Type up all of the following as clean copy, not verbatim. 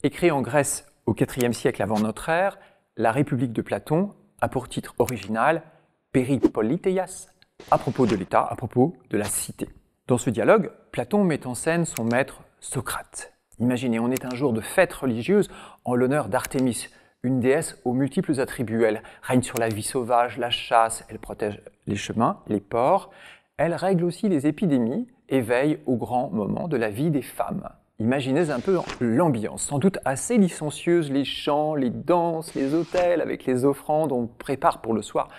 Écrit en Grèce au IVe siècle avant notre ère, la République de Platon a pour titre original Péripoliteias, à propos de l'État, à propos de la cité. Dans ce dialogue, Platon met en scène son maître Socrate. Imaginez, on est un jour de fête religieuse en l'honneur d'Artémis, une déesse aux multiples attributs. Elle règne sur la vie sauvage, la chasse, elle protège les chemins, les ports. Elle règle aussi les épidémies et veille aux grands moments de la vie des femmes. Imaginez un peu l'ambiance, sans doute assez licencieuse, les chants, les danses, les autels avec les offrandes. On prépare pour le soir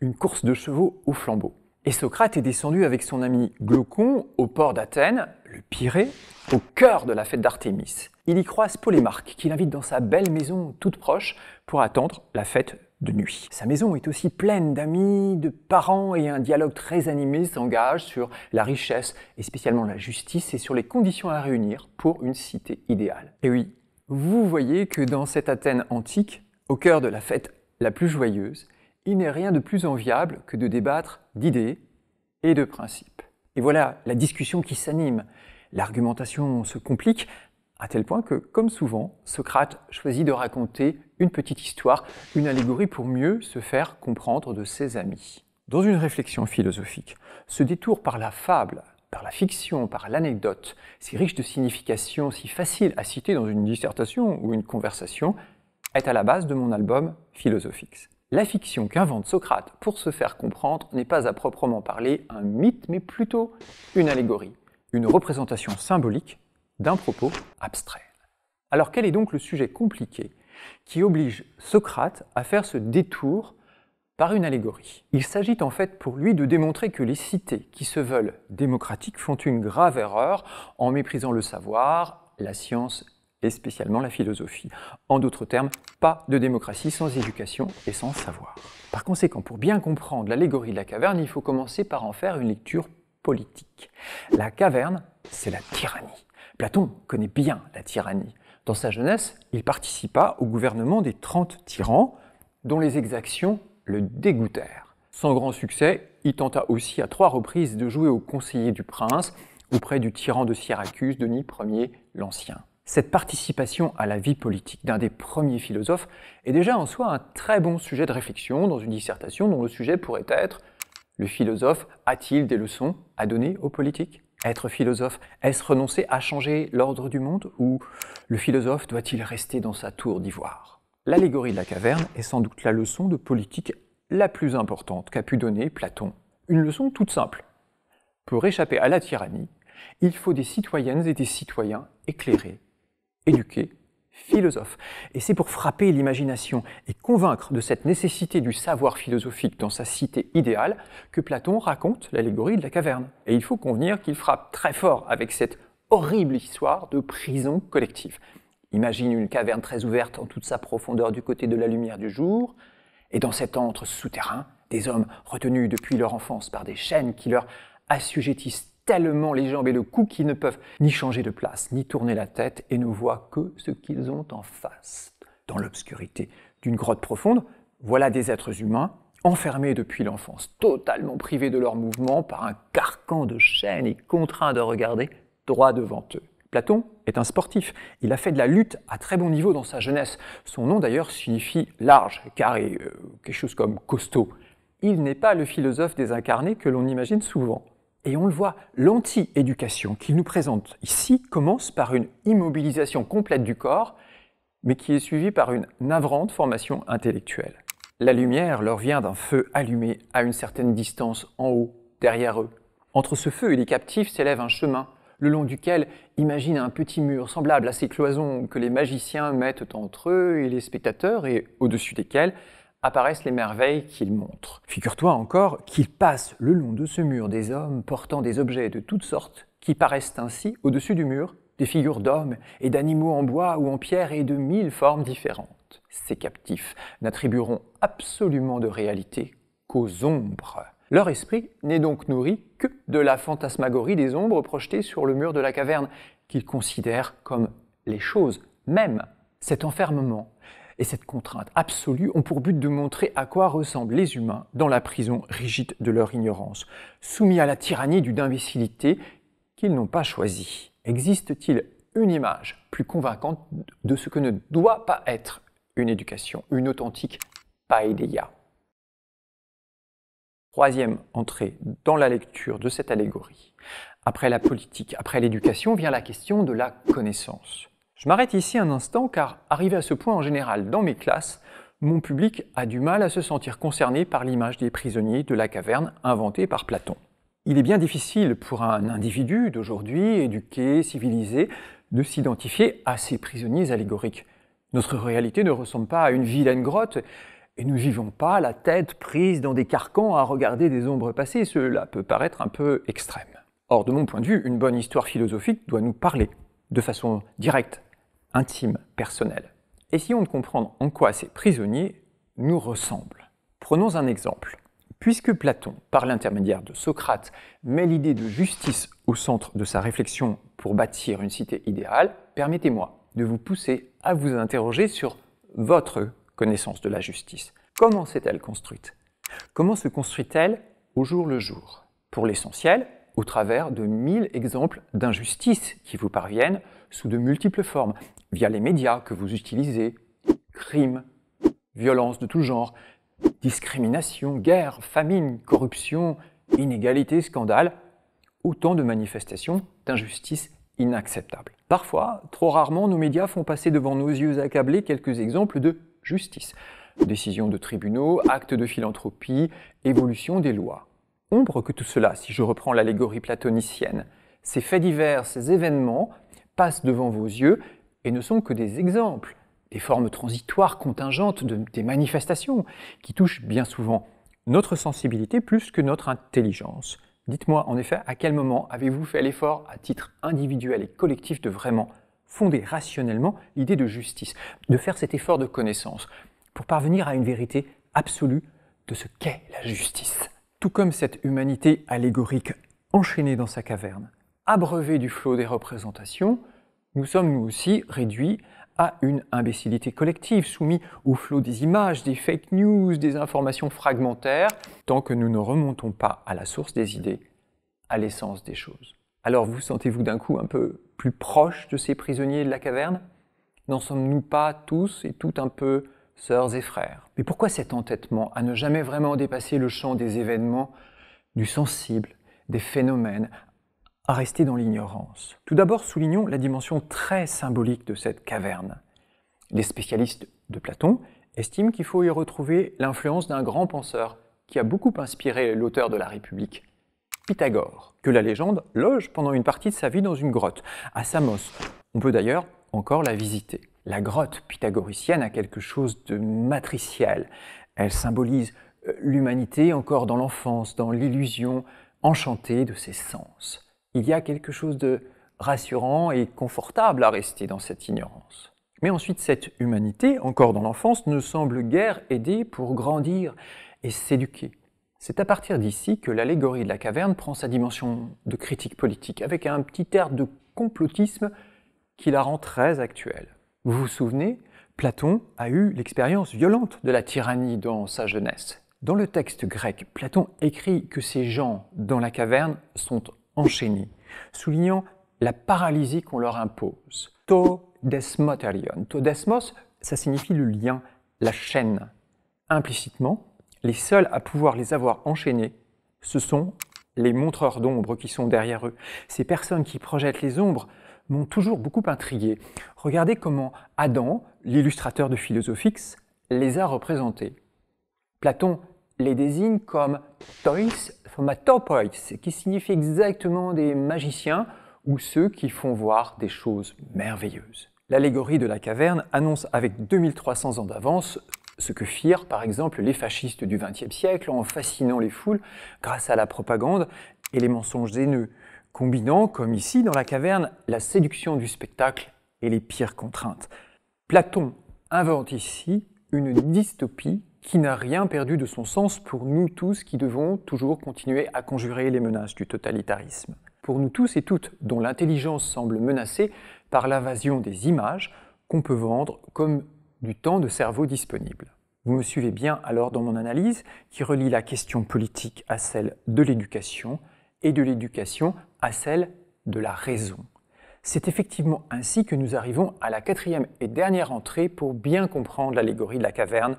une course de chevaux au flambeau. Et Socrate est descendu avec son ami Glaucon au port d'Athènes, le Pirée, au cœur de la fête d'Artémis. Il y croise Polémarque, qui l'invite dans sa belle maison toute proche pour attendre la fête de nuit. Sa maison est aussi pleine d'amis, de parents, et un dialogue très animé s'engage sur la richesse, et spécialement la justice, et sur les conditions à réunir pour une cité idéale. Et oui, vous voyez que dans cette Athènes antique, au cœur de la fête la plus joyeuse, il n'est rien de plus enviable que de débattre d'idées et de principes. Et voilà la discussion qui s'anime. L'argumentation se complique à tel point que, comme souvent, Socrate choisit de raconter une petite histoire, une allégorie pour mieux se faire comprendre de ses amis. Dans une réflexion philosophique, ce détour par la fable, par la fiction, par l'anecdote, si riche de significations, si facile à citer dans une dissertation ou une conversation, est à la base de mon album Philosophix. La fiction qu'invente Socrate pour se faire comprendre n'est pas à proprement parler un mythe, mais plutôt une allégorie, une représentation symbolique d'un propos abstrait. Alors quel est donc le sujet compliqué qui oblige Socrate à faire ce détour par une allégorie? Il s'agit en fait pour lui de démontrer que les cités qui se veulent démocratiques font une grave erreur en méprisant le savoir, la science et spécialement la philosophie. En d'autres termes, pas de démocratie sans éducation et sans savoir. Par conséquent, pour bien comprendre l'allégorie de la caverne, il faut commencer par en faire une lecture politique. La caverne, c'est la tyrannie. Platon connaît bien la tyrannie. Dans sa jeunesse, il participa au gouvernement des 30 tyrans, dont les exactions le dégoûtèrent. Sans grand succès, il tenta aussi à 3 reprises de jouer au conseiller du prince, auprès du tyran de Syracuse, Denis Ier l'Ancien. Cette participation à la vie politique d'un des premiers philosophes est déjà en soi un très bon sujet de réflexion dans une dissertation dont le sujet pourrait être « Le philosophe a-t-il des leçons à donner aux politiques ?» Être philosophe, est-ce renoncer à changer l'ordre du monde ou le philosophe doit-il rester dans sa tour d'ivoire? L'allégorie de la caverne est sans doute la leçon de politique la plus importante qu'a pu donner Platon. Une leçon toute simple. Pour échapper à la tyrannie, il faut des citoyennes et des citoyens éclairés, éduqués, philosophes. Et c'est pour frapper l'imagination et convaincre de cette nécessité du savoir philosophique dans sa cité idéale que Platon raconte l'allégorie de la caverne. Et il faut convenir qu'il frappe très fort avec cette horrible histoire de prison collective. Imagine une caverne très ouverte en toute sa profondeur du côté de la lumière du jour, et dans cet antre souterrain, des hommes retenus depuis leur enfance par des chaînes qui leur assujettissent tellement les jambes et le cou qu'ils ne peuvent ni changer de place, ni tourner la tête et ne voient que ce qu'ils ont en face. Dans l'obscurité d'une grotte profonde, voilà des êtres humains enfermés depuis l'enfance, totalement privés de leur mouvement par un carcan de chaînes et contraints de regarder droit devant eux. Platon est un sportif. Il a fait de la lutte à très bon niveau dans sa jeunesse. Son nom d'ailleurs signifie large, carré, quelque chose comme costaud. Il n'est pas le philosophe désincarné que l'on imagine souvent. Et on le voit, l'anti-éducation qu'il nous présente ici commence par une immobilisation complète du corps, mais qui est suivie par une navrante formation intellectuelle. La lumière leur vient d'un feu allumé à une certaine distance en haut, derrière eux. Entre ce feu et les captifs s'élève un chemin, le long duquel imagine un petit mur semblable à ces cloisons que les magiciens mettent entre eux et les spectateurs, et au-dessus desquels apparaissent les merveilles qu'il montre. Figure-toi encore qu'il passe le long de ce mur des hommes portant des objets de toutes sortes qui paraissent ainsi au-dessus du mur, des figures d'hommes et d'animaux en bois ou en pierre et de 1000 formes différentes. Ces captifs n'attribueront absolument de réalité qu'aux ombres. Leur esprit n'est donc nourri que de la fantasmagorie des ombres projetées sur le mur de la caverne, qu'ils considèrent comme les choses mêmes. Cet enfermement et cette contrainte absolue ont pour but de montrer à quoi ressemblent les humains dans la prison rigide de leur ignorance, soumis à la tyrannie d'une imbécilité qu'ils n'ont pas choisie. Existe-t-il une image plus convaincante de ce que ne doit pas être une éducation, une authentique paideia. Troisième entrée dans la lecture de cette allégorie. Après la politique, après l'éducation, vient la question de la connaissance. Je m'arrête ici un instant car, arrivé à ce point en général dans mes classes, mon public a du mal à se sentir concerné par l'image des prisonniers de la caverne inventée par Platon. Il est bien difficile pour un individu d'aujourd'hui, éduqué, civilisé, de s'identifier à ces prisonniers allégoriques. Notre réalité ne ressemble pas à une vilaine grotte et nous ne vivons pas la tête prise dans des carcans à regarder des ombres passer. Cela peut paraître un peu extrême. Or, de mon point de vue, une bonne histoire philosophique doit nous parler de façon directe, intime, personnelle. Essayons de comprendre en quoi ces prisonniers nous ressemblent. Prenons un exemple. Puisque Platon, par l'intermédiaire de Socrate, met l'idée de justice au centre de sa réflexion pour bâtir une cité idéale, permettez-moi de vous pousser à vous interroger sur votre connaissance de la justice. Comment s'est-elle construite? Comment se construit-elle au jour le jour? Pour l'essentiel, au travers de 1000 exemples d'injustices qui vous parviennent sous de multiples formes, via les médias que vous utilisez, crimes, violences de tout genre, discrimination, guerre, famine, corruption, inégalité, scandale, autant de manifestations d'injustice inacceptables. Parfois, trop rarement, nos médias font passer devant nos yeux accablés quelques exemples de justice. Décisions de tribunaux, actes de philanthropie, évolution des lois. Ombre que tout cela, si je reprends l'allégorie platonicienne, ces faits divers, ces événements passent devant vos yeux et ne sont que des exemples, des formes transitoires, contingentes, des manifestations qui touchent bien souvent notre sensibilité plus que notre intelligence. Dites-moi en effet à quel moment avez-vous fait l'effort à titre individuel et collectif de vraiment fonder rationnellement l'idée de justice, de faire cet effort de connaissance pour parvenir à une vérité absolue de ce qu'est la justice. Tout comme cette humanité allégorique enchaînée dans sa caverne, abreuvée du flot des représentations, nous sommes nous aussi réduits à une imbécilité collective, soumis au flot des images, des fake news, des informations fragmentaires, tant que nous ne remontons pas à la source des idées, à l'essence des choses. Alors vous sentez-vous d'un coup un peu plus proche de ces prisonniers de la caverne? N'en sommes-nous pas tous et toutes un peu sœurs et frères? Mais pourquoi cet entêtement à ne jamais vraiment dépasser le champ des événements, du sensible, des phénomènes, à rester dans l'ignorance? Tout d'abord, soulignons la dimension très symbolique de cette caverne. Les spécialistes de Platon estiment qu'il faut y retrouver l'influence d'un grand penseur qui a beaucoup inspiré l'auteur de la République, Pythagore, que la légende loge pendant une partie de sa vie dans une grotte, à Samos. On peut d'ailleurs encore la visiter. La grotte pythagoricienne a quelque chose de matriciel. Elle symbolise l'humanité encore dans l'enfance, dans l'illusion enchantée de ses sens. Il y a quelque chose de rassurant et confortable à rester dans cette ignorance. Mais ensuite, cette humanité, encore dans l'enfance, ne semble guère aider pour grandir et s'éduquer. C'est à partir d'ici que l'allégorie de la caverne prend sa dimension de critique politique, avec un petit air de complotisme qui la rend très actuelle. Vous vous souvenez, Platon a eu l'expérience violente de la tyrannie dans sa jeunesse. Dans le texte grec, Platon écrit que ces gens dans la caverne sont enchaînés, soulignant la paralysie qu'on leur impose. To desmoterion. To desmos, ça signifie le lien, la chaîne. Implicitement, les seuls à pouvoir les avoir enchaînés, ce sont les montreurs d'ombres qui sont derrière eux. Ces personnes qui projettent les ombres m'ont toujours beaucoup intrigué. Regardez comment Adam, l'illustrateur de Philosophix, les a représentés. Platon les désigne comme tois thaumatópois, qui signifie exactement des magiciens ou ceux qui font voir des choses merveilleuses. L'allégorie de la caverne annonce avec 2300 ans d'avance ce que firent par exemple les fascistes du XXe siècle en fascinant les foules grâce à la propagande et les mensonges haineux, combinant, comme ici dans la caverne, la séduction du spectacle et les pires contraintes. Platon invente ici une dystopie qui n'a rien perdu de son sens pour nous tous qui devons toujours continuer à conjurer les menaces du totalitarisme. Pour nous tous et toutes dont l'intelligence semble menacée par l'invasion des images qu'on peut vendre comme du temps de cerveau disponible. Vous me suivez bien alors dans mon analyse qui relie la question politique à celle de l'éducation et de l'éducation à celle de la raison. C'est effectivement ainsi que nous arrivons à la quatrième et dernière entrée pour bien comprendre l'allégorie de la caverne,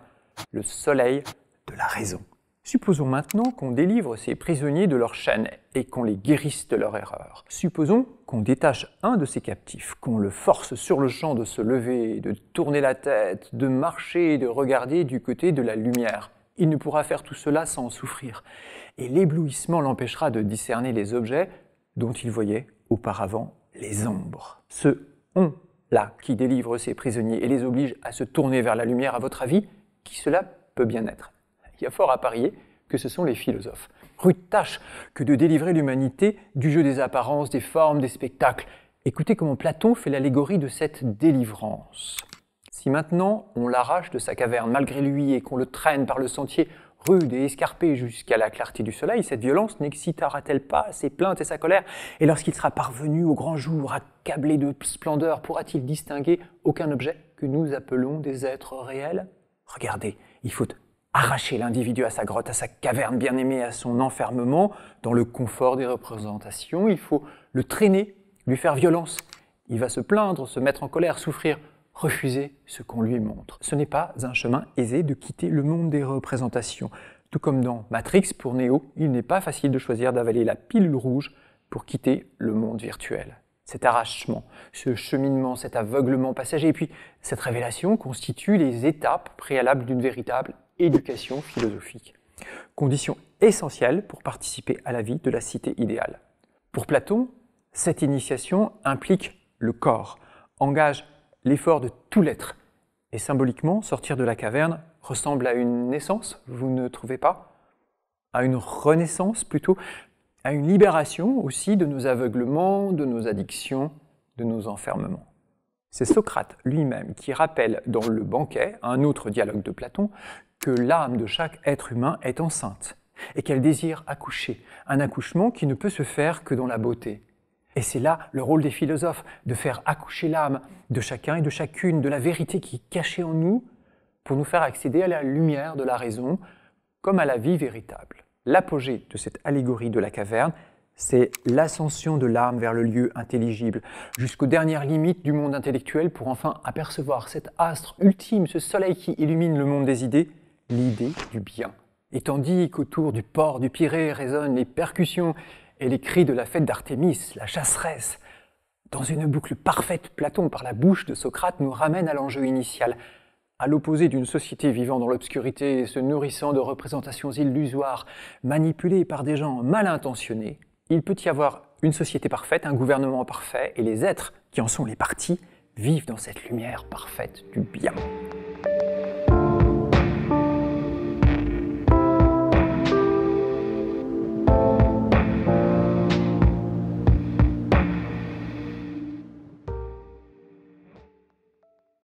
le soleil de la raison. Supposons maintenant qu'on délivre ces prisonniers de leurs chaînes et qu'on les guérisse de leur erreur. Supposons qu'on détache un de ces captifs, qu'on le force sur le champ de se lever, de tourner la tête, de marcher et de regarder du côté de la lumière. Il ne pourra faire tout cela sans souffrir, et l'éblouissement l'empêchera de discerner les objets dont il voyait auparavant les ombres. Ce « on-là » qui délivre ces prisonniers et les oblige à se tourner vers la lumière, à votre avis, qui cela peut bien être? Il y a fort à parier que ce sont les philosophes. Rude tâche que de délivrer l'humanité du jeu des apparences, des formes, des spectacles. Écoutez comment Platon fait l'allégorie de cette délivrance. Si maintenant on l'arrache de sa caverne malgré lui et qu'on le traîne par le sentier rude et escarpé jusqu'à la clarté du soleil, cette violence n'excitera-t-elle pas ses plaintes et sa colère? Et lorsqu'il sera parvenu au grand jour, accablé de splendeur, pourra-t-il distinguer aucun objet que nous appelons des êtres réels? Regardez, il faut arracher l'individu à sa grotte, à sa caverne bien-aimée, à son enfermement, dans le confort des représentations. Il faut le traîner, lui faire violence. Il va se plaindre, se mettre en colère, souffrir, refuser ce qu'on lui montre. Ce n'est pas un chemin aisé de quitter le monde des représentations. Tout comme dans Matrix, pour Neo, il n'est pas facile de choisir d'avaler la pilule rouge pour quitter le monde virtuel. Cet arrachement, ce cheminement, cet aveuglement passager, et puis cette révélation constituent les étapes préalables d'une véritable éducation philosophique. Condition essentielle pour participer à la vie de la cité idéale. Pour Platon, cette initiation implique le corps, engage l'effort de tout l'être. Et symboliquement, sortir de la caverne ressemble à une naissance, vous ne trouvez pas? À une renaissance plutôt, à une libération aussi de nos aveuglements, de nos addictions, de nos enfermements. C'est Socrate lui-même qui rappelle dans Le Banquet, un autre dialogue de Platon, que l'âme de chaque être humain est enceinte et qu'elle désire accoucher, un accouchement qui ne peut se faire que dans la beauté. Et c'est là le rôle des philosophes, de faire accoucher l'âme de chacun et de chacune, de la vérité qui est cachée en nous, pour nous faire accéder à la lumière de la raison, comme à la vie véritable. L'apogée de cette allégorie de la caverne, c'est l'ascension de l'âme vers le lieu intelligible, jusqu'aux dernières limites du monde intellectuel pour enfin apercevoir cet astre ultime, ce soleil qui illumine le monde des idées, l'idée du bien. Et tandis qu'autour du port du Pirée résonnent les percussions et les cris de la fête d'Artémis, la chasseresse, dans une boucle parfaite, Platon, par la bouche de Socrate, nous ramène à l'enjeu initial. À l'opposé d'une société vivant dans l'obscurité et se nourrissant de représentations illusoires, manipulées par des gens mal intentionnés, il peut y avoir une société parfaite, un gouvernement parfait, et les êtres qui en sont les parties vivent dans cette lumière parfaite du bien.